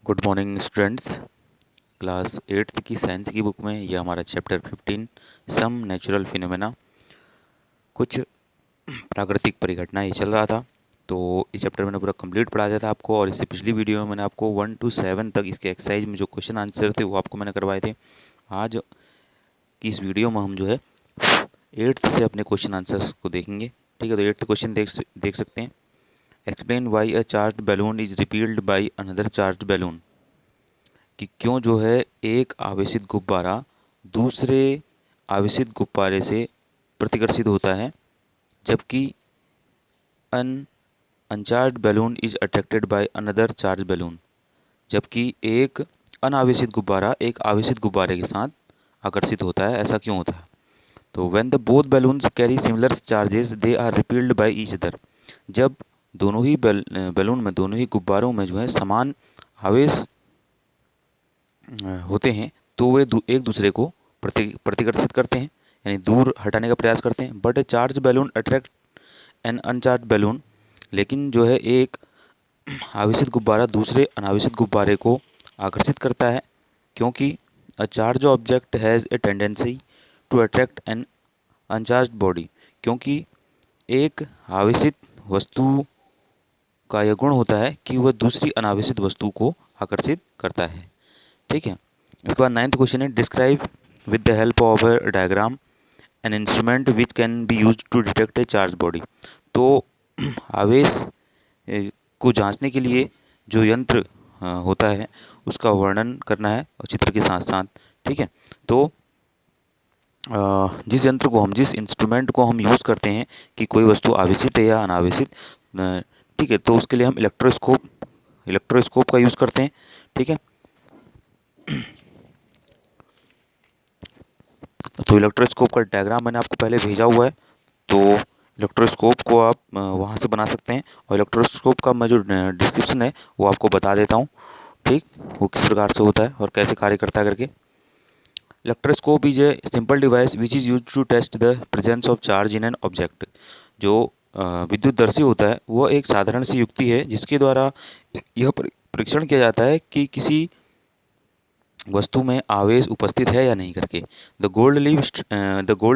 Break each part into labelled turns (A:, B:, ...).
A: Good morning students. Class 8th की science की book में यह हमारा चैप्टर 15 सम नेचुरल फिनोमेना, कुछ प्राकृतिक परिघटना ये चल रहा था। तो इस चैप्टर मैंने पूरा कंप्लीट पढ़ा दिया था आपको, और इससे पिछली वीडियो में मैंने आपको 1 to 7 तक इसके एक्सरसाइज में जो क्वेश्चन आंसर थे वो आपको मैंने करवाए थे। आज की इस वीडियो में हम जो है 8th से अपने क्वेश्चन आंसर्स को देखेंगे। ठीक है, तो 8th क्वेश्चन देख सकते हैं। Explain why a charge balloon is repealed by another charged balloon, कि क्यों जो है एक आवेशित गुब्बारा दूसरे आवेशित गुब्बारे से प्रतिकर्षित होता है, जबकि un uncharged balloon is attracted by another charged balloon, जबकि एक अनावेशित गुब्बारा एक आवेशित गुब्बारे के साथ आकर्षित होता है। ऐसा क्यों होता है? तो when the both balloons carry similar charges they are repelled by each other, जब दोनों ही बैलून में, दोनों ही गुब्बारों में जो है समान आवेश होते हैं, तो वे एक दूसरे को प्रतिकर्षित करते हैं, यानी दूर हटाने का प्रयास करते हैं। But a charge balloon attract an uncharge balloon, लेकिन जो है एक आवेशित गुब्बारा दूसरे अनावेशित गुब्बारे को आकर्षित करता है, क्योंकि a charge object has a tendency to attract an uncharge body, क्योंकि एक आवेशित वस्तु का यह गुण होता है कि वह दूसरी अनावेशित वस्तु को आकर्षित करता है। ठीक है, इसके बाद 9th क्वेश्चन है, describe with the help of a diagram an instrument which can be use to detect a charge body. तो आवेश को जांचने के लिए जो यंत्र होता है उसका वर्णन करना है, और चित्र के साथ साथ। ठीक है, तो जिस इंस्ट्रूमेंट को हम यूज़ करते हैं कि कोई वस्तु आवेशित है या अनावेशित, ठीक है, तो उसके लिए हम इलेक्ट्रोस्कोप का यूज़ करते हैं। ठीक है, तो इलेक्ट्रोस्कोप का डायग्राम मैंने आपको पहले भेजा हुआ है, तो इलेक्ट्रोस्कोप को आप वहाँ से बना सकते हैं, और इलेक्ट्रोस्कोप का मैं जो डिस्क्रिप्शन है वो आपको बता देता हूँ। ठीक, वो किस प्रकार से होता है और कैसे कार्य करता है करके। Electroscope is a simple device which is use to test the presence of charge in an object. जो विद्युतदर्शी होता है वो एक साधारण सी युक्ति है जिसके द्वारा यह परीक्षण किया जाता है कि किसी वस्तु में आवेश उपस्थित है या नहीं करके। The gold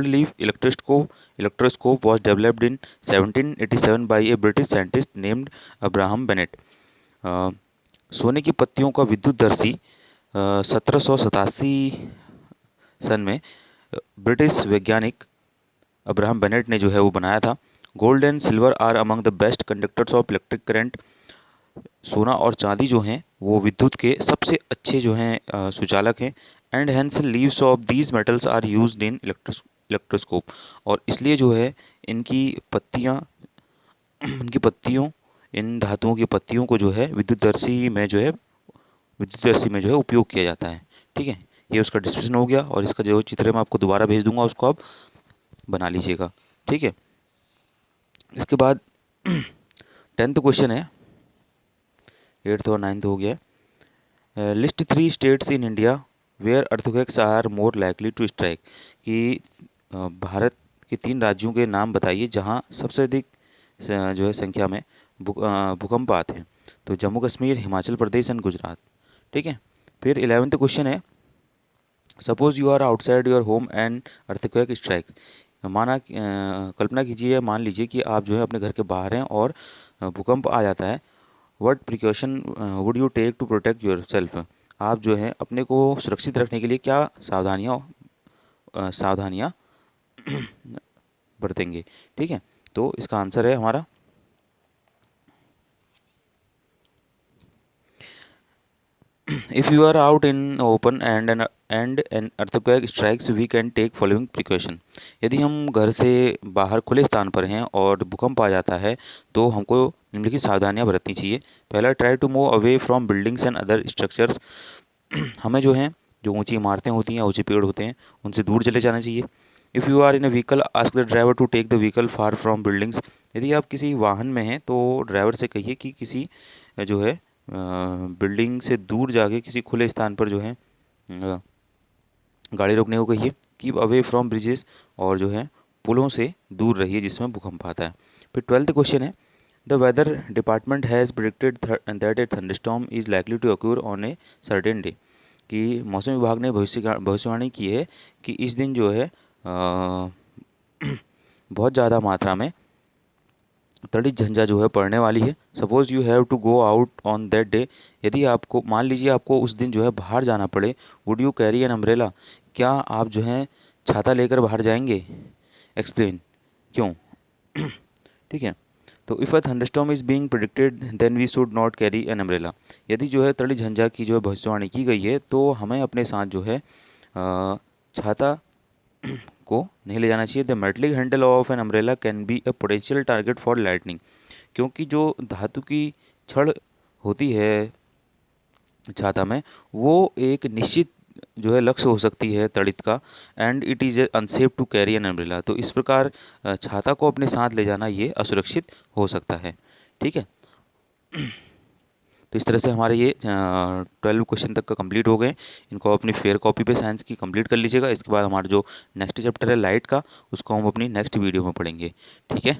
A: leaf electroscope was developed in 1787 by A British scientist named Abraham Bennett. सोने की पत्तियों का विद्युतदर्शी 1787 सन में ब्रिटिश वैज्ञानिक अब्राहम बेनेट ने जो है वो बनाया था। Gold and silver are among the best conductors of electric current. सोना और चांदी जो हैं वो विद्युत के सबसे अच्छे जो हैं सुचालक हैं। And hence leaves of these metals are used in electroscope, और इसलिए जो है इनकी पत्तियाँ इनकी पत्तियों इन धातुओं की पत्तियों को जो है विद्युतदर्शी में जो है उपयोग किया जाता है। ठीक है, ये उसका डिस्क्रिप्शन हो गया, और इसका जो चित्र मैं आपको दोबारा भेज दूंगा, उसको आप बना लीजिएगा। ठीक है, इसके बाद 10th क्वेश्चन है, 8th और 9th हो गया। List 3 states in India where earthquakes are more likely to strike, कि भारत के 3 राज्यों के नाम बताइए जहां सबसे अधिक जो है संख्या में भूकंप आते हैं। तो जम्मू कश्मीर, हिमाचल प्रदेश एंड गुजरात। ठीक है, फिर 11th क्वेश्चन है, suppose you are outside your home and earthquake strikes. कल्पना कीजिए, मान लीजिए कि आप जो है अपने घर के बाहर हैं और भूकंप आ जाता है। What precaution would you take to protect yourself. आप जो है अपने को सुरक्षित रखने के लिए क्या सावधानियाँ बरतेंगे। ठीक है, तो इसका आंसर है हमारा if you are out in open and an earthquake strikes we can take following precaution। यदि हम घर से बाहर खुले स्थान पर हैं और भूकंप आ जाता है तो हमको निम्नलिखित सावधानियां बरतनी चाहिए। पहला, try to move away from buildings and other structures. हमें जो है जो ऊंची इमारतें होती हैं, ऊंचे पेड़ होते हैं, उनसे दूर चले जाना चाहिए। If you are in a vehicle ask the driver to take the vehicle far from buildings. यदि आप किसी वाहन में हैं तो ड्राइवर से कहिए कि किसी जो है बिल्डिंग से दूर जाके किसी खुले स्थान पर जो है गाड़ी रोकने को कहिए। कीप अवे फ्रॉम ब्रिजेस, और जो है पुलों से दूर रहिए जिसमें भूकंप आता है। फिर 12th क्वेश्चन है, the weather department has predicted that a thunderstorm is likely to occur on a certain day, कि मौसम विभाग ने भविष्यवाणी की है कि इस दिन जो है बहुत ज़्यादा मात्रा में तड़ित झंझा जो है पड़ने वाली है। Suppose you have to go out on that day, यदि आपको मान लीजिए आपको उस दिन जो है बाहर जाना पड़े, would you carry an umbrella, क्या आप जो है छाता लेकर बाहर जाएंगे? एक्सप्लेन, क्यों? ठीक है, तो if a thunderstorm is being predicted then we should not carry an umbrella, यदि जो है तड़ित झंझा की जो है भविष्यवाणी की गई है तो हमें अपने साथ जो है छाता को नहीं ले जाना चाहिए। The metallic handle of an umbrella can be a potential target for lightning, क्योंकि जो धातु की छड़ होती है छाता में, वो एक निश्चित जो है लक्ष्य हो सकती है तड़ित का, and it is unsafe to carry an umbrella, तो इस प्रकार छाता को अपने साथ ले जाना ये असुरक्षित हो सकता है। ठीक है, तो इस तरह से हमारे ये 12 क्वेश्चन तक का कंप्लीट हो गए। इनको अपनी फेयर कॉपी पे साइंस की कंप्लीट कर लीजिएगा। इसके बाद हमारा जो नेक्स्ट चैप्टर है लाइट का, उसको हम अपनी नेक्स्ट वीडियो में पढ़ेंगे। ठीक है।